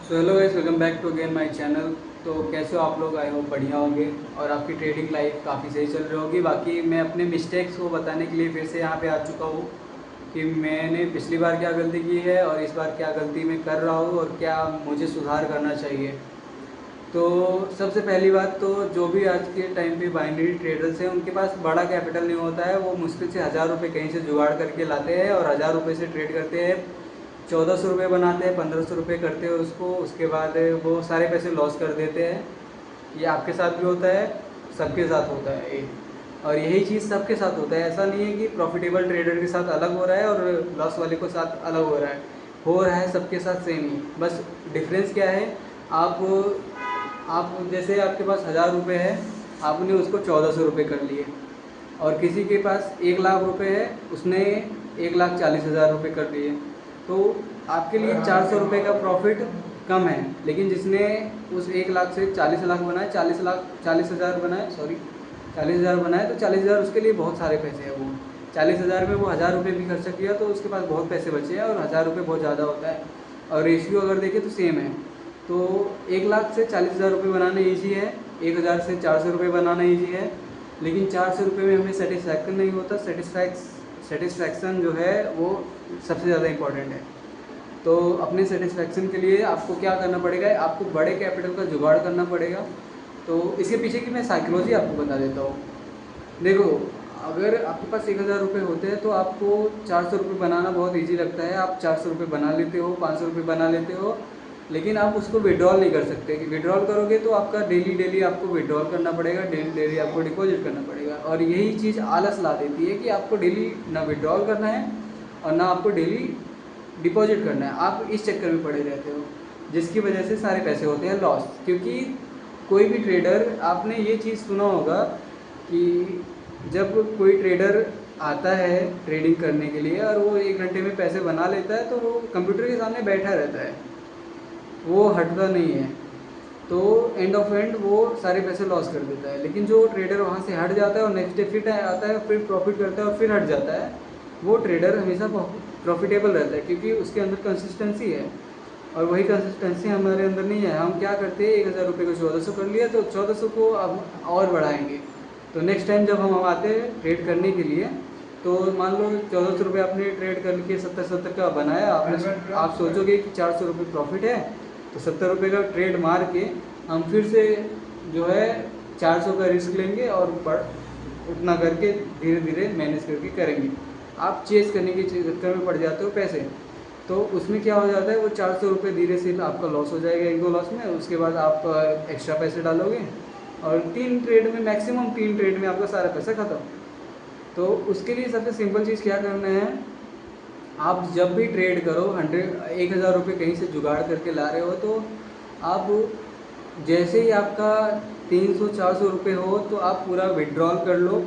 So hello guys, welcome back to again my channel. तो कैसे हो आप लोग? आई होप बढ़िया होंगे और आपकी ट्रेडिंग लाइफ काफ़ी सही चल रही होगी। बाकी मैं अपने मिस्टेक्स को बताने के लिए फिर से यहाँ पे आ चुका हूँ कि मैंने पिछली बार क्या गलती की है और इस बार क्या गलती मैं कर रहा हूँ और क्या मुझे सुधार करना चाहिए। तो सबसे पहली बात तो जो भी आज के टाइम पे बाइनरी ट्रेडर्स हैं उनके पास बड़ा कैपिटल नहीं होता है। वो मुश्किल से 1000 रुपये कहीं से जुगाड़ करके लाते हैं और 1000 रुपये से ट्रेड करते हैं। 1400 रुपये बनाते हैं, 1500 रुपये करते हैं उसको, उसके बाद वो सारे पैसे लॉस कर देते हैं। ये आपके साथ भी होता है, सबके साथ होता है ये। और यही चीज़ सबके साथ होता है। ऐसा नहीं है कि प्रॉफिटेबल ट्रेडर के साथ अलग हो रहा है और लॉस वाले के साथ अलग हो रहा है सबके साथ सेम ही। बस डिफरेंस क्या है, आप आप जैसे आपके पास 1000 रुपये है, आपने उसको 1400 रुपये कर लिए। और किसी के पास 1 लाख रुपये है, उसने 1,40,000 रुपये कर लिए। तो आपके लिए 400 रुपये का प्रॉफिट कम है। लेकिन जिसने उस 1 लाख से 40 लाख बनाए, 40,000 बनाए, सॉरी 40,000 बनाए, तो 40,000 उसके लिए बहुत सारे पैसे हैं। वो 40,000 में वो 1000 रुपये भी खर्च किया तो उसके पास बहुत पैसे बचे हैं। और 1000 रुपये बहुत ज़्यादा होता है। और रेशियो अगर देखें तो सेम है। तो 1 लाख से 40,000 रुपये बनाना ईजी है, 1,000 से 400 रुपये बनाना ईजी है। लेकिन 400 रुपये में हमें सेटिस्फैक्शन नहीं होता। सेटिस्फैक्शन जो है वो सबसे ज़्यादा इम्पॉर्टेंट है। तो अपने सेटिस्फैक्शन के लिए आपको क्या करना पड़ेगा, आपको बड़े कैपिटल का जुगाड़ करना पड़ेगा। तो इसके पीछे की मैं साइकोलॉजी आपको बता देता हूँ। देखो, अगर आपके पास 1,000 रुपये होते हैं तो आपको 400 रुपये बनाना बहुत ईजी लगता है। आप 400 रुपये बना लेते हो, 500 रुपये बना लेते हो। लेकिन आप उसको विड्रॉल नहीं कर सकते। कि विड्रॉल करोगे तो आपका डेली डेली आपको विड्रॉल करना पड़ेगा, डेली डेली आपको डिपॉजिट करना पड़ेगा। और यही चीज़ आलस ला देती है कि आपको डेली ना विड्रॉल करना है और ना आपको डेली डिपॉजिट करना है। आप इस चक्कर में पड़े रहते हो, जिसकी वजह से सारे पैसे होते हैं लॉस। क्योंकि कोई भी ट्रेडर, आपने ये चीज़ सुना होगा कि जब कोई ट्रेडर आता है ट्रेडिंग करने के लिए और वो 1 घंटे में पैसे बना लेता है तो वो कंप्यूटर के सामने बैठा रहता है, वो हटता नहीं है। तो एंड ऑफ एंड वो सारे पैसे लॉस कर देता है। लेकिन जो ट्रेडर वहाँ से हट जाता है और नेक्स्ट डे फिर आता है, फिर प्रॉफिट करता है और फिर हट जाता है, वो ट्रेडर हमेशा प्रॉफिटेबल रहता है। क्योंकि उसके अंदर कंसिस्टेंसी है। और वही कंसिस्टेंसी हमारे अंदर नहीं है। हम क्या करते हैं, 1,000 रुपये को 1400 कर लिया तो 1400 को अब और बढ़ाएंगे। तो नेक्स्ट टाइम जब हम आते हैं ट्रेड करने के लिए, तो मान लो 1400 रुपये आपने ट्रेड करके 70 का बनाया, आप सोचोगे कि 400 रुपये प्रॉफिट है, तो 70 रुपये का ट्रेड मार के हम फिर से जो है 400 का रिस्क लेंगे और उतना करके धीरे धीरे मैनेज करके करेंगे। आप चेस करने के चक्कर में पड़ जाते हो पैसे। तो उसमें क्या हो जाता है, वो 400 रुपये धीरे से आपका लॉस हो जाएगा, 1-2 लॉस में। उसके बाद आप एक्स्ट्रा पैसे डालोगे और 3 ट्रेड में, मैक्सिमम 3 ट्रेड में आपका सारा पैसा खत्म। तो उसके लिए सबसे सिंपल चीज़ क्या करना है, आप जब भी ट्रेड करो 1,000 रुपये कहीं से जुगाड़ करके ला रहे हो, तो आप जैसे ही आपका 300-400 रुपये हो तो आप पूरा विड्रॉल कर लो,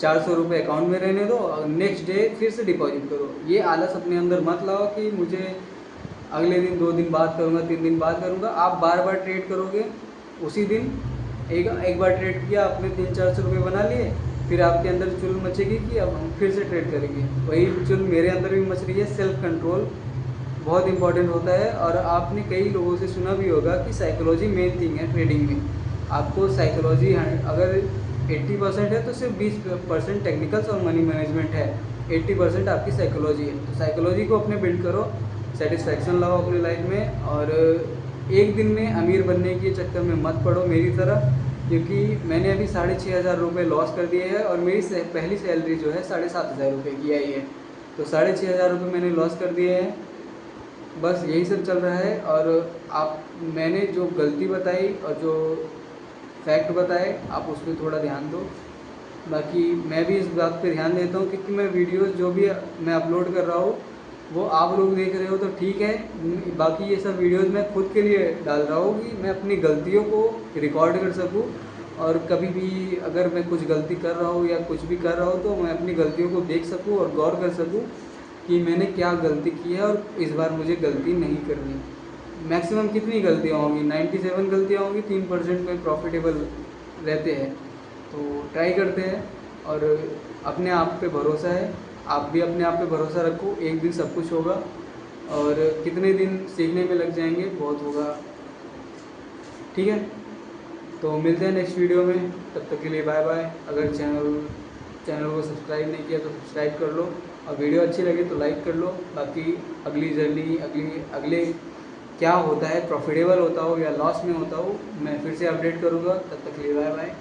400 रुपये अकाउंट में रहने दो और नेक्स्ट डे फिर से डिपॉजिट करो। ये आलस अपने अंदर मत लाओ कि मुझे अगले दिन, 2 दिन बाद करूँगा, 3 दिन बाद करूँगा। आप बार बार ट्रेड करोगे, उसी दिन एक बार ट्रेड किया, आपने 300-400 रुपये बना लिए, फिर आपके अंदर चुल मचेगी कि अब हम फिर से ट्रेड करेंगे। वही चुल मेरे अंदर भी मच रही है। सेल्फ कंट्रोल बहुत इंपॉर्टेंट होता है। और आपने कई लोगों से सुना भी होगा कि साइकोलॉजी मेन थिंग है ट्रेडिंग में। आपको साइकोलॉजी अगर 80% है तो सिर्फ 20% टेक्निकल्स और मनी मैनेजमेंट है, 80% आपकी साइकोलॉजी है। तो साइकोलॉजी को अपने बिल्ड करो, सेटिस्फैक्शन लाओ अपनी लाइफ में। और एक दिन में अमीर बनने के चक्कर में मत पड़ो मेरी तरह। क्योंकि मैंने अभी 6,500 रुपये लॉस कर दिए हैं और मेरी पहली सैलरी जो है 7,500 रुपये की आई है। तो 6,500 रुपये मैंने लॉस कर दिए हैं। बस यही सब चल रहा है। और मैंने जो गलती बताई और जो फैक्ट बताए, आप उस पर थोड़ा ध्यान दो। बाकी मैं भी इस बात पे ध्यान देता हूँ क्योंकि मैं वीडियोस जो भी मैं अपलोड कर रहा हूँ वो आप लोग देख रहे हो तो ठीक है। बाकी ये सब वीडियोस मैं खुद के लिए डाल रहा हूँ कि मैं अपनी गलतियों को रिकॉर्ड कर सकूँ। और कभी भी अगर मैं कुछ गलती कर रहा हूँ या कुछ भी कर रहा हूँ तो मैं अपनी गलतियों को देख सकूँ और गौर कर सकूँ कि मैंने क्या गलती की है और इस बार मुझे गलती नहीं करनी। मैक्सिमम कितनी गलतियाँ होंगी, 97 गलतियाँ होंगी, 3% में प्रॉफिटेबल रहते हैं। तो ट्राई करते हैं और अपने आप पे भरोसा है। आप भी अपने आप पे भरोसा रखो, एक दिन सब कुछ होगा। और कितने दिन सीखने में लग जाएंगे, बहुत होगा। ठीक है, तो मिलते हैं नेक्स्ट वीडियो में, तब तक के लिए बाय बाय। अगर चैनल को सब्सक्राइब नहीं किया तो सब्सक्राइब कर लो, और वीडियो अच्छी लगे तो लाइक कर लो। बाकी अगली जर्नी, अगले क्या होता है, प्रॉफिटेबल होता हो या लॉस में होता हो, मैं फिर से अपडेट करूँगा। तब तक के लिए बाय बाय।